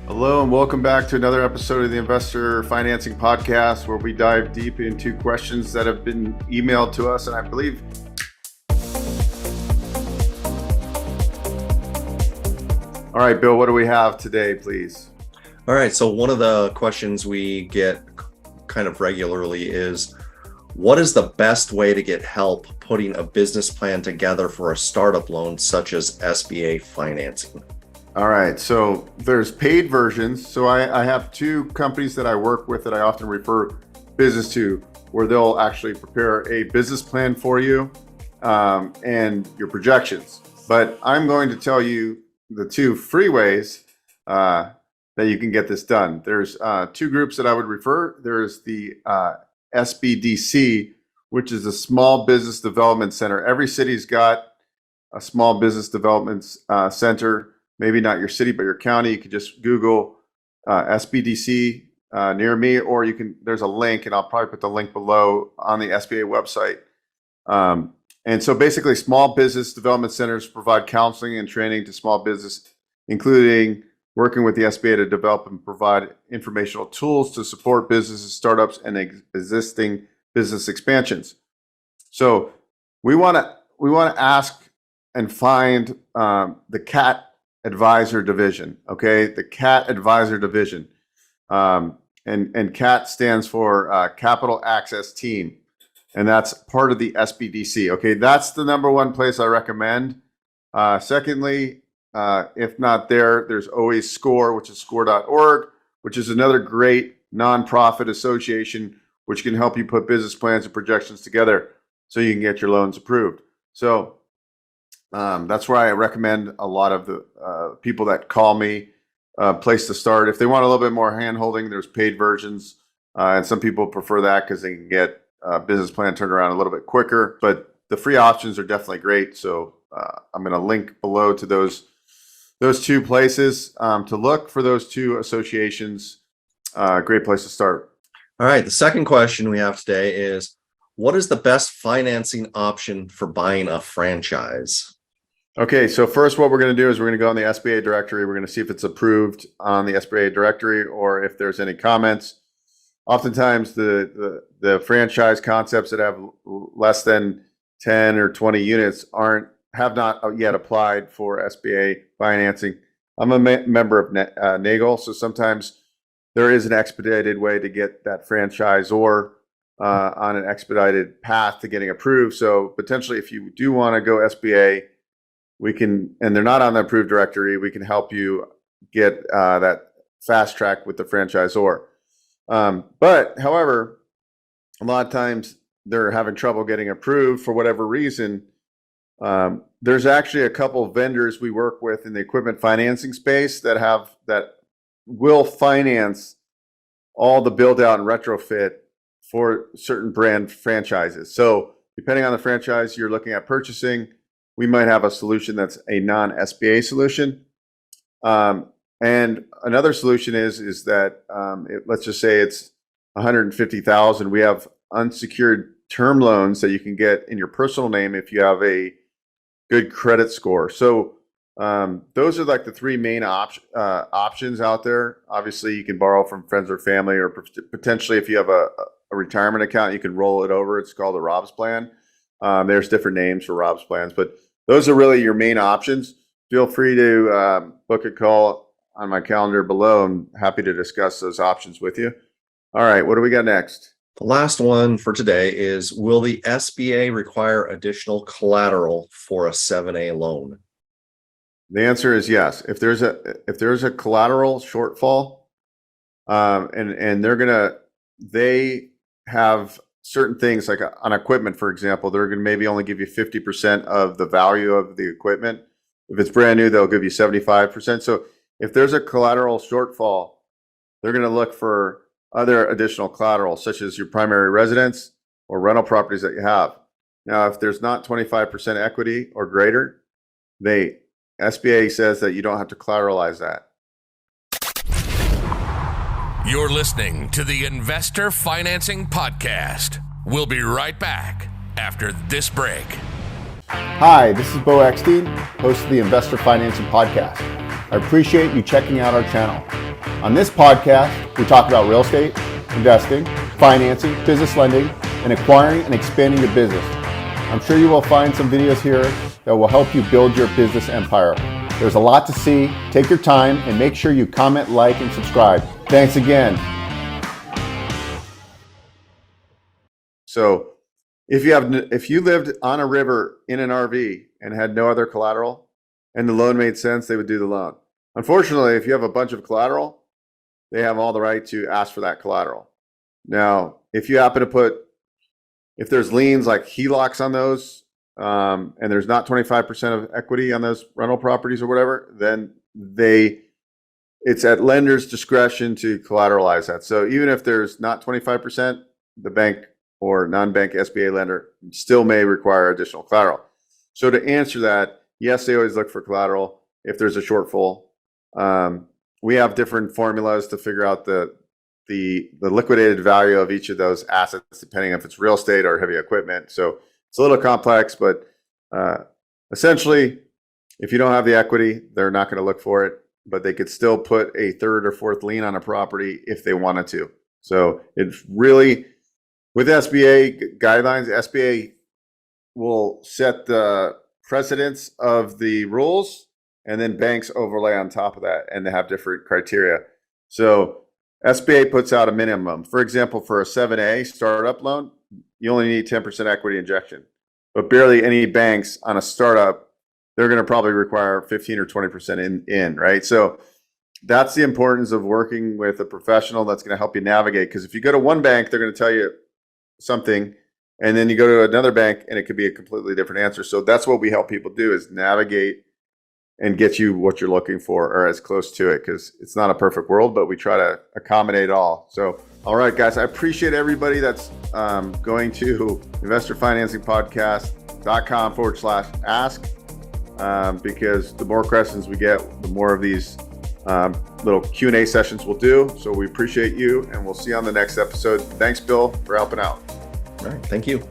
Hello and welcome back to another episode of the Investor Financing Podcast, where we dive deep into questions that have been emailed to us. And I believe All right, Bill, what do we have today, please? All right, so one of the questions we get kind of regularly is, what is the best way to get help putting a business plan together for a startup loan such as SBA financing? All right, so there's paid versions. So I have two companies that I work with that I often refer business to, where they'll actually prepare a business plan for you and your projections. But I'm going to tell you the two free ways that you can get this done. There's two groups that I would refer. There's the SBDC, which is a Small Business Development Center. Every city's got a small business development center. Maybe not your city, but your county. You could just Google SBDC near me, or you can. There's a link, and I'll probably put the link below on the SBA website. And so basically, small business development centers provide counseling and training to small business, including working with the SBA to develop and provide informational tools to support businesses, startups, and existing business expansions. So we want to ask and find the CAT Advisor Division. Okay, the CAT Advisor Division, and CAT stands for Capital Access Team, and that's part of the SBDC. Okay, that's the number one place I recommend. Secondly, if not there's always SCORE, which is score.org, which is another great nonprofit association which can help you put business plans and projections together so you can get your loans approved. So that's where I recommend a lot of the people that call me place to start. If they want a little bit more hand-holding, there's paid versions, and some people prefer that because they can get a business plan turned around a little bit quicker. But the free options are definitely great. So I'm going to link below to those two places to look for those two associations. Great place to start. All right, the second question we have today is, what is the best financing option for buying a franchise? Okay, so first what we're going to do is we're going to go on the SBA directory. We're going to see if it's approved on the SBA directory or if there's any comments. Oftentimes the franchise concepts that have less than 10 or 20 units have not yet applied for SBA financing. I'm a member of NAGL, so sometimes there is an expedited way to get that franchise or on an expedited path to getting approved. So potentially if you do want to go SBA, we can, and they're not on the approved directory, we can help you get that fast track with the franchisor. But however, a lot of times they're having trouble getting approved for whatever reason. There's actually a couple of vendors we work with in the equipment financing space that will finance all the build out and retrofit for certain brand franchises. So depending on the franchise you're looking at purchasing, we might have a solution that's a non-SBA solution. And another solution is that let's just say it's $150,000. We have unsecured term loans that you can get in your personal name if you have a good credit score. So those are like the three main options out there. Obviously, you can borrow from friends or family, or potentially if you have a retirement account, you can roll it over. It's called a ROBS plan. There's different names for ROBS plans, but those are really your main options. Feel free to book a call on my calendar below. I'm happy to discuss those options with you. All right, what do we got next? The last one for today is, will the SBA require additional collateral for a 7A loan? The answer is yes. If there's a collateral shortfall, and they have certain things like on equipment, for example, they're going to maybe only give you 50% of the value of the equipment. If it's brand new, they'll give you 75%. So if there's a collateral shortfall, they're going to look for other additional collateral, such as your primary residence or rental properties that you have. Now, if there's not 25% equity or greater, SBA says that you don't have to collateralize that. You're listening to the Investor Financing Podcast. We'll be right back after this break. Hi, this is Beau, host of the Investor Financing Podcast. I appreciate you checking out our channel. On this podcast, we talk about real estate, investing, financing, business lending, and acquiring and expanding your business. I'm sure you will find some videos here that will help you build your business empire. There's a lot to see. Take your time and make sure you comment, like, and subscribe. Thanks again. So if you lived on a river in an RV and had no other collateral and the loan made sense, they would do the loan. Unfortunately, if you have a bunch of collateral, they have all the right to ask for that collateral. Now, if you happen to if there's liens like HELOCs on those, and there's not 25% of equity on those rental properties or whatever, then it's at lender's discretion to collateralize that. So even if there's not 25%, the bank or non-bank SBA lender still may require additional collateral. So to answer that, yes, they always look for collateral if there's a shortfall. We have different formulas to figure out the liquidated value of each of those assets, depending if it's real estate or heavy equipment. So it's a little complex, but essentially, if you don't have the equity, they're not going to look for it, but they could still put a third or fourth lien on a property if they wanted to. So it's really, with SBA guidelines, SBA will set the precedence of the rules, and then banks overlay on top of that, and they have different criteria. So SBA puts out a minimum. For example, for a 7A startup loan, you only need 10% equity injection. But barely any banks on a startup, they're going to probably require 15 or 20% in, right? So that's the importance of working with a professional that's going to help you navigate. Because if you go to one bank, they're going to tell you something, and then you go to another bank and it could be a completely different answer. So that's what we help people do, is navigate and get you what you're looking for, or as close to it, because it's not a perfect world, but we try to accommodate all. So, all right, guys, I appreciate everybody that's going to investorfinancingpodcast.com/ask, because the more questions we get, the more of these little Q&A sessions we'll do. So we appreciate you, and we'll see you on the next episode. Thanks, Bill, for helping out. All right. Thank you.